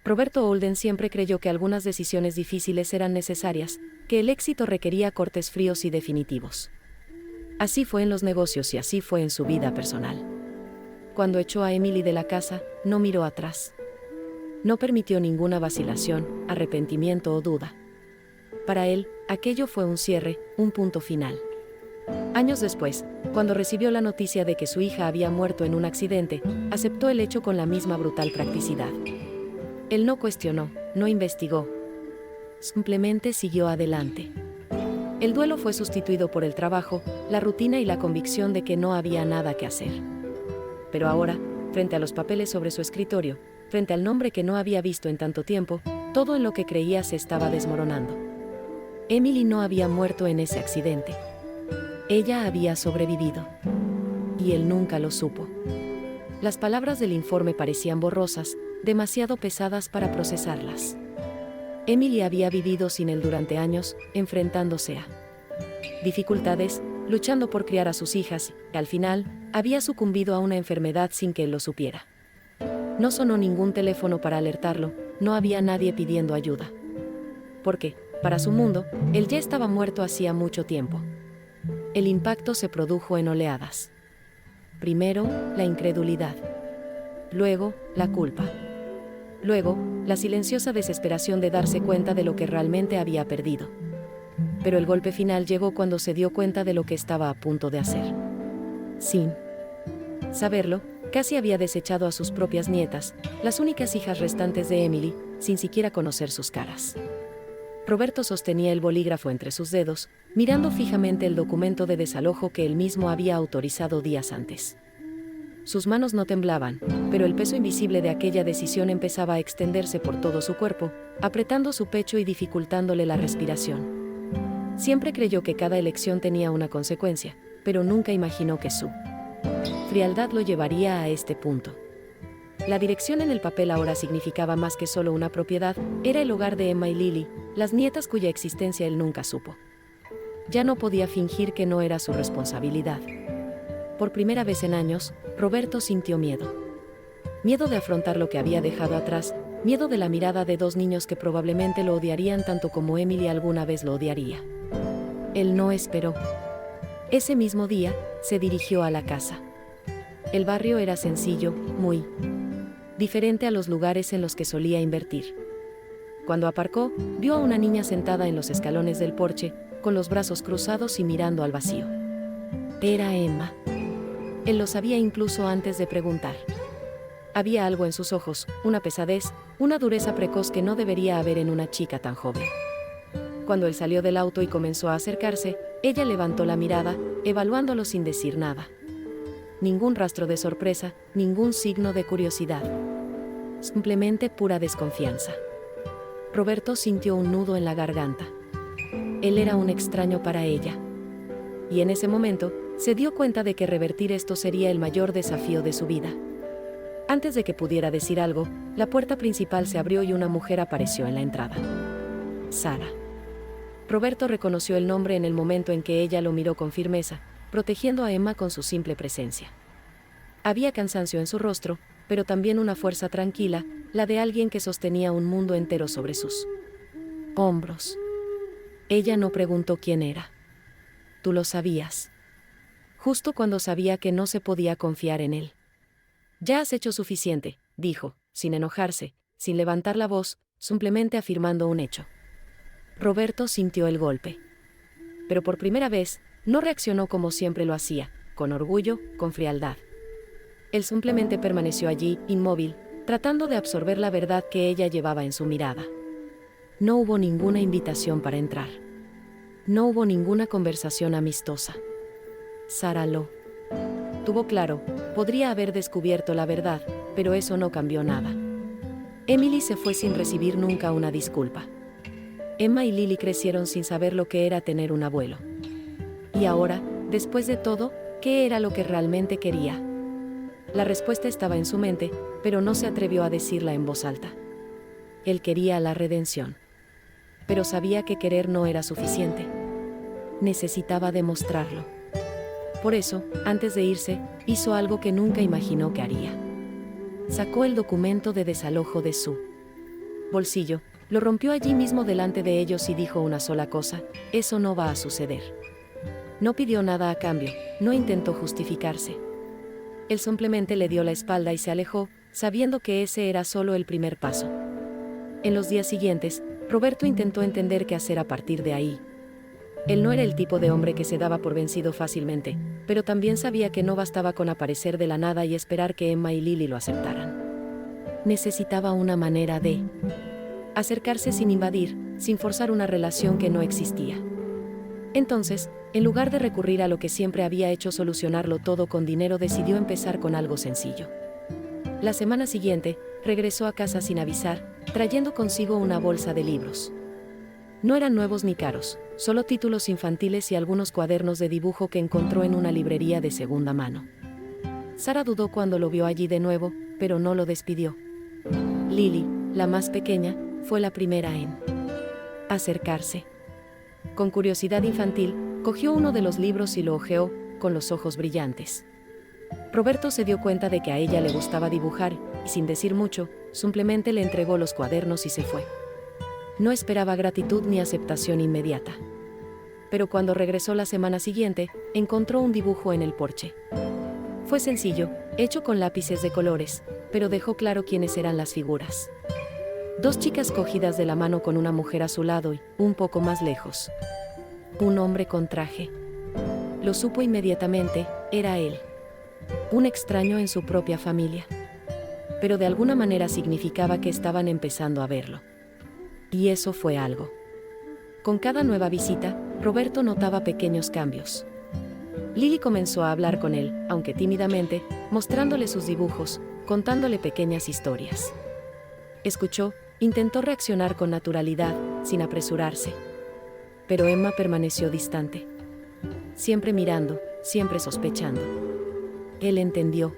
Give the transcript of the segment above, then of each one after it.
Roberto Holden siempre creyó que algunas decisiones difíciles eran necesarias, que el éxito requería cortes fríos y definitivos. Así fue en los negocios y así fue en su vida personal. Cuando echó a Emily de la casa, no miró atrás. No permitió ninguna vacilación, arrepentimiento o duda. Para él, aquello fue un cierre, un punto final. Años después, cuando recibió la noticia de que su hija había muerto en un accidente, aceptó el hecho con la misma brutal practicidad. Él no cuestionó, no investigó. Simplemente siguió adelante. El duelo fue sustituido por el trabajo, la rutina y la convicción de que no había nada que hacer. Pero ahora, frente a los papeles sobre su escritorio, frente al nombre que no había visto en tanto tiempo, todo en lo que creía se estaba desmoronando. Emily no había muerto en ese accidente. Ella había sobrevivido. Y él nunca lo supo. Las palabras del informe parecían borrosas, demasiado pesadas para procesarlas. Emily había vivido sin él durante años, enfrentándose a dificultades, luchando por criar a sus hijas, y, al final, había sucumbido a una enfermedad sin que él lo supiera. No sonó ningún teléfono para alertarlo, no había nadie pidiendo ayuda. Porque, para su mundo, él ya estaba muerto hacía mucho tiempo. El impacto se produjo en oleadas. Primero, la incredulidad. Luego, la culpa. Luego, la silenciosa desesperación de darse cuenta de lo que realmente había perdido. Pero el golpe final llegó cuando se dio cuenta de lo que estaba a punto de hacer. Sin saberlo, casi había desechado a sus propias nietas, las únicas hijas restantes de Emily, sin siquiera conocer sus caras. Roberto sostenía el bolígrafo entre sus dedos, mirando fijamente el documento de desalojo que él mismo había autorizado días antes. Sus manos no temblaban, pero el peso invisible de aquella decisión empezaba a extenderse por todo su cuerpo, apretando su pecho y dificultándole la respiración. Siempre creyó que cada elección tenía una consecuencia, pero nunca imaginó que su frialdad lo llevaría a este punto. La dirección en el papel ahora significaba más que solo una propiedad, era el hogar de Emma y Lily, las nietas cuya existencia él nunca supo. Ya no podía fingir que no era su responsabilidad. Por primera vez en años, Roberto sintió miedo. Miedo de afrontar lo que había dejado atrás, miedo de la mirada de dos niños que probablemente lo odiarían tanto como Emily alguna vez lo odiaría. Él no esperó. Ese mismo día, se dirigió a la casa. El barrio era sencillo, muy diferente a los lugares en los que solía invertir. Cuando aparcó, vio a una niña sentada en los escalones del porche, con los brazos cruzados y mirando al vacío. Era Emma. Él lo sabía incluso antes de preguntar. Había algo en sus ojos, una pesadez, una dureza precoz que no debería haber en una chica tan joven. Cuando él salió del auto y comenzó a acercarse, ella levantó la mirada, evaluándolo sin decir nada. Ningún rastro de sorpresa, ningún signo de curiosidad. Simplemente pura desconfianza. Roberto sintió un nudo en la garganta. Él era un extraño para ella. Y en ese momento, se dio cuenta de que revertir esto sería el mayor desafío de su vida. Antes de que pudiera decir algo, la puerta principal se abrió y una mujer apareció en la entrada. Sara. Roberto reconoció el nombre en el momento en que ella lo miró con firmeza, protegiendo a Emma con su simple presencia. Había cansancio en su rostro, pero también una fuerza tranquila, la de alguien que sostenía un mundo entero sobre sus hombros. Ella no preguntó quién era. Tú lo sabías. Justo cuando sabía que no se podía confiar en él. Ya has hecho suficiente, dijo, sin enojarse, sin levantar la voz, simplemente afirmando un hecho. Roberto sintió el golpe. Pero por primera vez, no reaccionó como siempre lo hacía, con orgullo, con frialdad. Él simplemente permaneció allí, inmóvil, tratando de absorber la verdad que ella llevaba en su mirada. No hubo ninguna invitación para entrar. No hubo ninguna conversación amistosa. Sara lo tuvo claro, podría haber descubierto la verdad, pero eso no cambió nada. Emily se fue sin recibir nunca una disculpa. Emma y Lily crecieron sin saber lo que era tener un abuelo. Y ahora, después de todo, ¿qué era lo que realmente quería? La respuesta estaba en su mente, pero no se atrevió a decirla en voz alta. Él quería la redención. Pero sabía que querer no era suficiente. Necesitaba demostrarlo. Por eso, antes de irse, hizo algo que nunca imaginó que haría. Sacó el documento de desalojo de su bolsillo, lo rompió allí mismo delante de ellos y dijo una sola cosa: eso no va a suceder. No pidió nada a cambio, no intentó justificarse. Él simplemente le dio la espalda y se alejó, sabiendo que ese era solo el primer paso. En los días siguientes, Roberto intentó entender qué hacer a partir de ahí. Él no era el tipo de hombre que se daba por vencido fácilmente, pero también sabía que no bastaba con aparecer de la nada y esperar que Emma y Lily lo aceptaran. Necesitaba una manera de acercarse sin invadir, sin forzar una relación que no existía. Entonces, en lugar de recurrir a lo que siempre había hecho, solucionarlo todo con dinero, decidió empezar con algo sencillo. La semana siguiente, regresó a casa sin avisar, trayendo consigo una bolsa de libros. No eran nuevos ni caros, solo títulos infantiles y algunos cuadernos de dibujo que encontró en una librería de segunda mano. Sara dudó cuando lo vio allí de nuevo, pero no lo despidió. Lily, la más pequeña, fue la primera en acercarse. Con curiosidad infantil, cogió uno de los libros y lo hojeó, con los ojos brillantes. Roberto se dio cuenta de que a ella le gustaba dibujar, y sin decir mucho, simplemente le entregó los cuadernos y se fue. No esperaba gratitud ni aceptación inmediata. Pero cuando regresó la semana siguiente, encontró un dibujo en el porche. Fue sencillo, hecho con lápices de colores, pero dejó claro quiénes eran las figuras. Dos chicas cogidas de la mano con una mujer a su lado y, un poco más lejos, un hombre con traje. Lo supo inmediatamente, era él. Un extraño en su propia familia. Pero de alguna manera significaba que estaban empezando a verlo. Y eso fue algo. Con cada nueva visita, Roberto notaba pequeños cambios. Lily comenzó a hablar con él, aunque tímidamente, mostrándole sus dibujos, contándole pequeñas historias. Escuchó, intentó reaccionar con naturalidad, sin apresurarse. Pero Emma permaneció distante. Siempre mirando, siempre sospechando. Él entendió.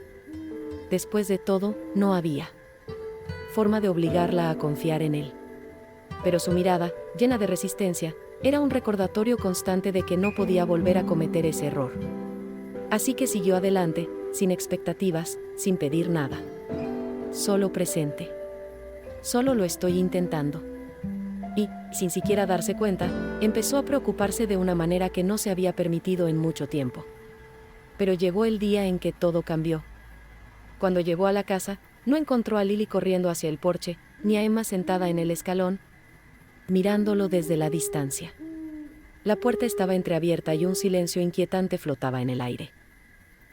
Después de todo, no había forma de obligarla a confiar en él. Pero su mirada, llena de resistencia, era un recordatorio constante de que no podía volver a cometer ese error. Así que siguió adelante, sin expectativas, sin pedir nada. Solo presente. Solo lo estoy intentando. Y, sin siquiera darse cuenta, empezó a preocuparse de una manera que no se había permitido en mucho tiempo. Pero llegó el día en que todo cambió. Cuando llegó a la casa, no encontró a Lily corriendo hacia el porche, ni a Emma sentada en el escalón, mirándolo desde la distancia. La puerta estaba entreabierta y un silencio inquietante flotaba en el aire.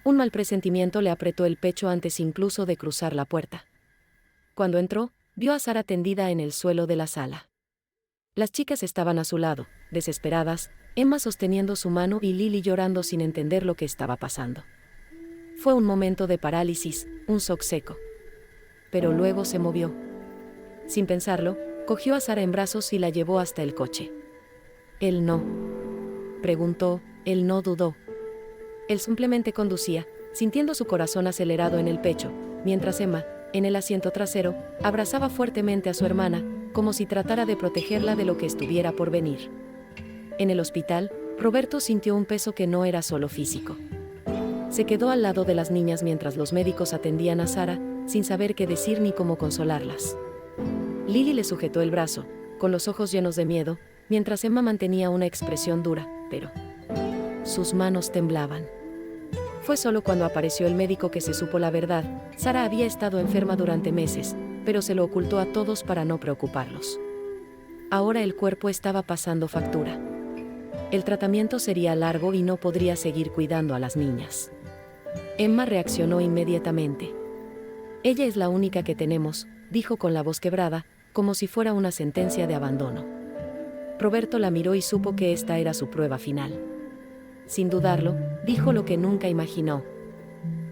Un mal presentimiento le apretó el pecho antes incluso de cruzar la puerta. Cuando entró, vio a Sara tendida en el suelo de la sala. Las chicas estaban a su lado, desesperadas, Emma sosteniendo su mano y Lily llorando sin entender lo que estaba pasando. Fue un momento de parálisis, un shock seco. Pero luego se movió. Sin pensarlo, cogió a Sara en brazos y la llevó hasta el coche. Él no preguntó, él no dudó. Él simplemente conducía, sintiendo su corazón acelerado en el pecho, mientras Emma, en el asiento trasero, abrazaba fuertemente a su hermana, como si tratara de protegerla de lo que estuviera por venir. En el hospital, Roberto sintió un peso que no era solo físico. Se quedó al lado de las niñas mientras los médicos atendían a Sara, sin saber qué decir ni cómo consolarlas. Lily le sujetó el brazo, con los ojos llenos de miedo, mientras Emma mantenía una expresión dura, pero sus manos temblaban. Fue solo cuando apareció el médico que se supo la verdad. Sara había estado enferma durante meses, pero se lo ocultó a todos para no preocuparlos. Ahora el cuerpo estaba pasando factura. El tratamiento sería largo y no podría seguir cuidando a las niñas. Emma reaccionó inmediatamente. Ella es la única que tenemos, dijo con la voz quebrada, como si fuera una sentencia de abandono. Roberto la miró y supo que esta era su prueba final. Sin dudarlo, dijo lo que nunca imaginó: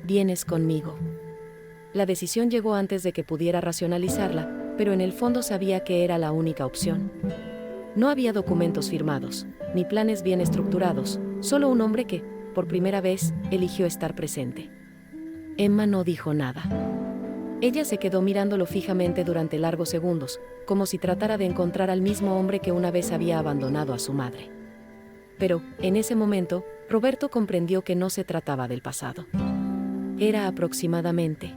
vienes conmigo. La decisión llegó antes de que pudiera racionalizarla, pero en el fondo sabía que era la única opción. No había documentos firmados, ni planes bien estructurados, solo un hombre que, por primera vez, eligió estar presente. Emma no dijo nada. Ella se quedó mirándolo fijamente durante largos segundos, como si tratara de encontrar al mismo hombre que una vez había abandonado a su madre. Pero, en ese momento, Roberto comprendió que no se trataba del pasado. Era aproximadamente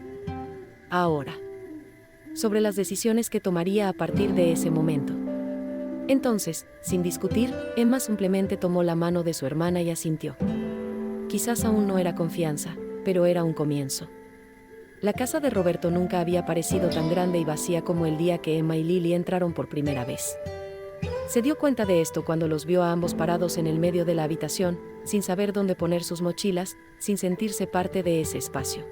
ahora. sobre las decisiones que tomaría a partir de ese momento. Entonces, sin discutir, Emma simplemente tomó la mano de su hermana y asintió. Quizás aún no era confianza, pero era un comienzo. La casa de Roberto nunca había parecido tan grande y vacía como el día que Emma y Lily entraron por primera vez. Se dio cuenta de esto cuando los vio a ambos parados en el medio de la habitación, sin saber dónde poner sus mochilas, sin sentirse parte de ese espacio.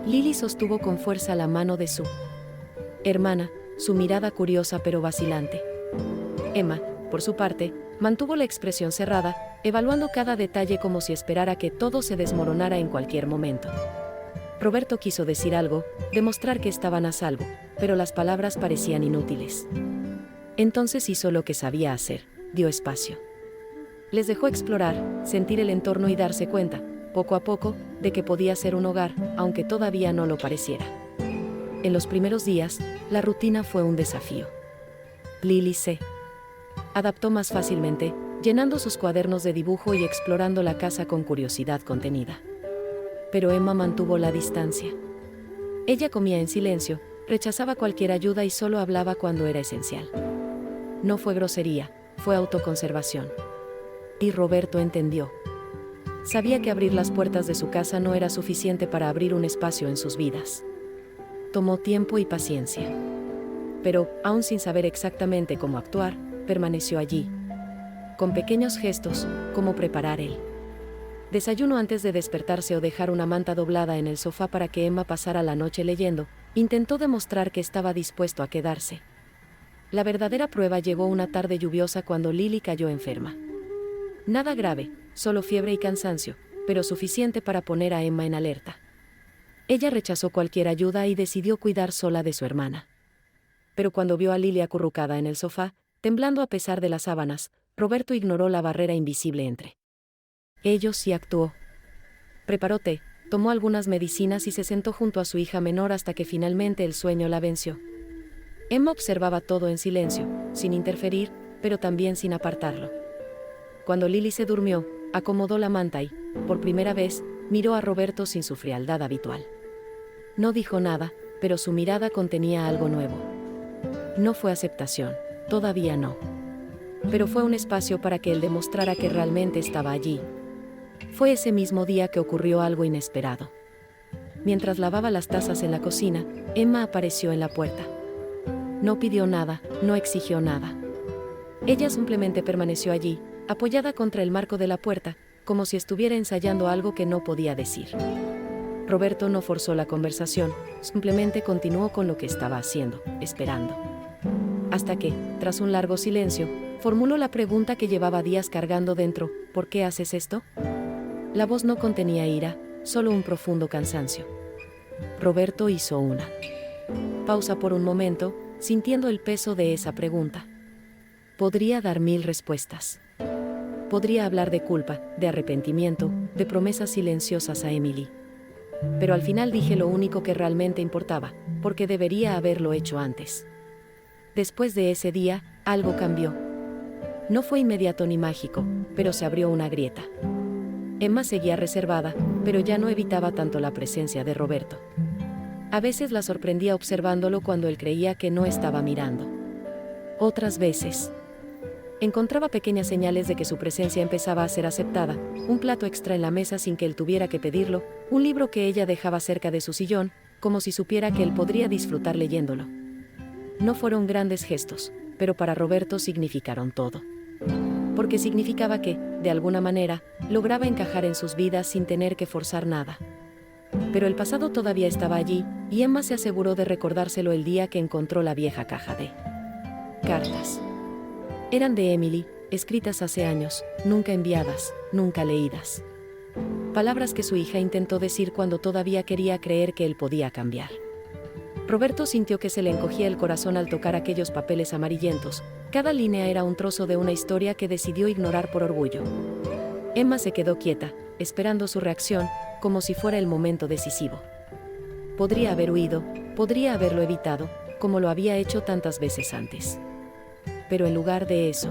Lily sostuvo con fuerza la mano de su hermana, su mirada curiosa pero vacilante. Emma, por su parte, mantuvo la expresión cerrada, evaluando cada detalle como si esperara que todo se desmoronara en cualquier momento. Roberto quiso decir algo, demostrar que estaban a salvo, pero las palabras parecían inútiles. Entonces hizo lo que sabía hacer, dio espacio. Les dejó explorar, sentir el entorno y darse cuenta, poco a poco, de que podía ser un hogar, aunque todavía no lo pareciera. En los primeros días, la rutina fue un desafío. Lily se adaptó más fácilmente, llenando sus cuadernos de dibujo y explorando la casa con curiosidad contenida. Pero Emma mantuvo la distancia. Ella comía en silencio, rechazaba cualquier ayuda y solo hablaba cuando era esencial. No fue grosería, fue autoconservación. Y Roberto entendió. Sabía que abrir las puertas de su casa no era suficiente para abrir un espacio en sus vidas. Tomó tiempo y paciencia. Pero, aún sin saber exactamente cómo actuar, permaneció allí. Con pequeños gestos, como preparar el desayuno antes de despertarse o dejar una manta doblada en el sofá para que Emma pasara la noche leyendo, intentó demostrar que estaba dispuesto a quedarse. La verdadera prueba llegó una tarde lluviosa cuando Lily cayó enferma. Nada grave, solo fiebre y cansancio, pero suficiente para poner a Emma en alerta. Ella rechazó cualquier ayuda y decidió cuidar sola de su hermana. Pero cuando vio a Lily acurrucada en el sofá, temblando a pesar de las sábanas, Roberto ignoró la barrera invisible entre ellos y actuó. Preparó té, tomó algunas medicinas y se sentó junto a su hija menor hasta que finalmente el sueño la venció. Emma observaba todo en silencio, sin interferir, pero también sin apartarlo. Cuando Lily se durmió, acomodó la manta y, por primera vez, miró a Roberto sin su frialdad habitual. No dijo nada, pero su mirada contenía algo nuevo. No fue aceptación, todavía no. Pero fue un espacio para que él demostrara que realmente estaba allí. Fue ese mismo día que ocurrió algo inesperado. Mientras lavaba las tazas en la cocina, Emma apareció en la puerta. No pidió nada, no exigió nada. Ella simplemente permaneció allí, apoyada contra el marco de la puerta, como si estuviera ensayando algo que no podía decir. Roberto no forzó la conversación, simplemente continuó con lo que estaba haciendo, esperando. Hasta que, tras un largo silencio, formuló la pregunta que llevaba días cargando dentro: ¿por qué haces esto? La voz no contenía ira, solo un profundo cansancio. Roberto hizo una pausa por un momento, sintiendo el peso de esa pregunta. Podría dar 1000 respuestas. Podría hablar de culpa, de arrepentimiento, de promesas silenciosas a Emily. Pero al final dije lo único que realmente importaba, porque debería haberlo hecho antes. Después de ese día, algo cambió. No fue inmediato ni mágico, pero se abrió una grieta. Emma seguía reservada, pero ya no evitaba tanto la presencia de Roberto. A veces la sorprendía observándolo cuando él creía que no estaba mirando. Otras veces encontraba pequeñas señales de que su presencia empezaba a ser aceptada: un plato extra en la mesa sin que él tuviera que pedirlo, un libro que ella dejaba cerca de su sillón, como si supiera que él podría disfrutar leyéndolo. No fueron grandes gestos, pero para Roberto significaron todo. Porque significaba que, de alguna manera, lograba encajar en sus vidas sin tener que forzar nada. Pero el pasado todavía estaba allí, y Emma se aseguró de recordárselo el día que encontró la vieja caja de cartas. Eran de Emily, escritas hace años, nunca enviadas, nunca leídas. Palabras que su hija intentó decir cuando todavía quería creer que él podía cambiar. Roberto sintió que se le encogía el corazón al tocar aquellos papeles amarillentos. Cada línea era un trozo de una historia que decidió ignorar por orgullo. Emma se quedó quieta, esperando su reacción, como si fuera el momento decisivo. Podría haber huido, podría haberlo evitado, como lo había hecho tantas veces antes. Pero en lugar de eso,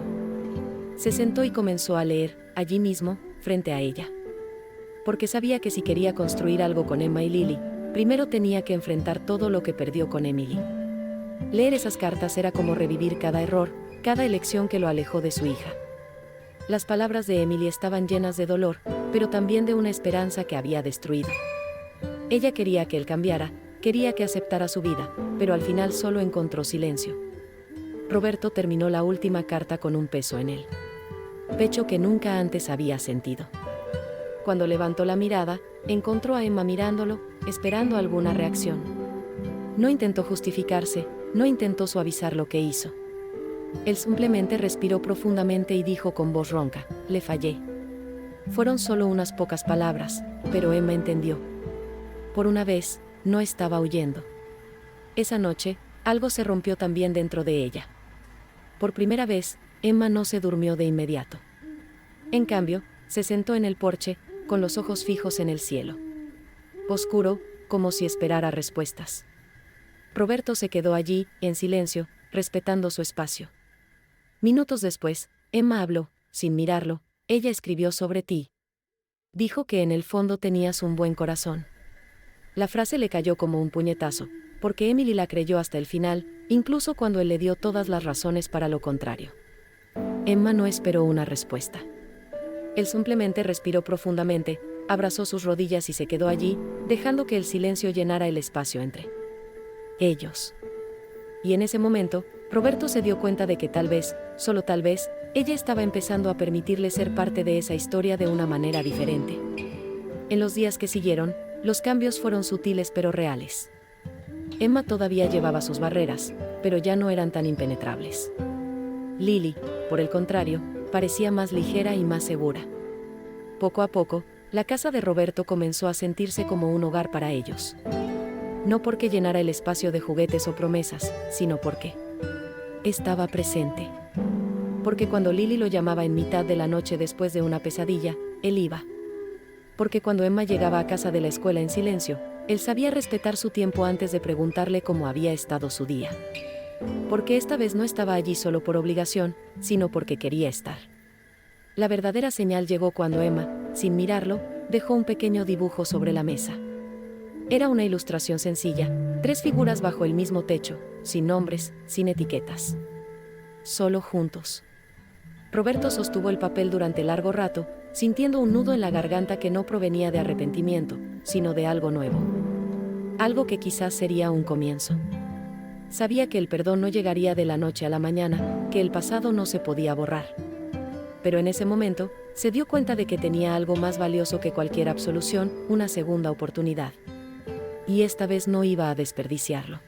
se sentó y comenzó a leer, allí mismo, frente a ella. Porque sabía que si quería construir algo con Emma y Lily, primero tenía que enfrentar todo lo que perdió con Emily. Leer esas cartas era como revivir cada error, cada elección que lo alejó de su hija. Las palabras de Emily estaban llenas de dolor, pero también de una esperanza que había destruido. Ella quería que él cambiara, quería que aceptara su vida, pero al final solo encontró silencio. Roberto terminó la última carta con un peso en el pecho que nunca antes había sentido. Cuando levantó la mirada, encontró a Emma mirándolo, esperando alguna reacción. No intentó justificarse, no intentó suavizar lo que hizo. Él simplemente respiró profundamente y dijo con voz ronca: «Le fallé». Fueron solo unas pocas palabras, pero Emma entendió. Por una vez, no estaba huyendo. Esa noche, algo se rompió también dentro de ella. Por primera vez, Emma no se durmió de inmediato. En cambio, se sentó en el porche, con los ojos fijos en el cielo. Oscuro, como si esperara respuestas. Roberto se quedó allí, en silencio, respetando su espacio. Minutos después, Emma habló, sin mirarlo. «Ella escribió sobre ti. Dijo que en el fondo tenías un buen corazón». La frase le cayó como un puñetazo, porque Emily la creyó hasta el final, incluso cuando él le dio todas las razones para lo contrario. Emma no esperó una respuesta. Él simplemente respiró profundamente, abrazó sus rodillas y se quedó allí, dejando que el silencio llenara el espacio entre ellos. Y en ese momento, Roberto se dio cuenta de que tal vez, solo tal vez, ella estaba empezando a permitirle ser parte de esa historia de una manera diferente. En los días que siguieron, los cambios fueron sutiles pero reales. Emma todavía llevaba sus barreras, pero ya no eran tan impenetrables. Lily, por el contrario, parecía más ligera y más segura. Poco a poco, la casa de Roberto comenzó a sentirse como un hogar para ellos. No porque llenara el espacio de juguetes o promesas, sino porque estaba presente. Porque cuando Lily lo llamaba en mitad de la noche después de una pesadilla, él iba. Porque cuando Emma llegaba a casa de la escuela en silencio, él sabía respetar su tiempo antes de preguntarle cómo había estado su día. Porque esta vez no estaba allí solo por obligación, sino porque quería estar. La verdadera señal llegó cuando Emma, sin mirarlo, dejó un pequeño dibujo sobre la mesa. Era una ilustración sencilla, 3 figuras bajo el mismo techo, sin nombres, sin etiquetas. Solo juntos. Roberto sostuvo el papel durante largo rato, sintiendo un nudo en la garganta que no provenía de arrepentimiento, sino de algo nuevo. Algo que quizás sería un comienzo. Sabía que el perdón no llegaría de la noche a la mañana, que el pasado no se podía borrar. Pero en ese momento, se dio cuenta de que tenía algo más valioso que cualquier absolución, una segunda oportunidad. Y esta vez no iba a desperdiciarlo.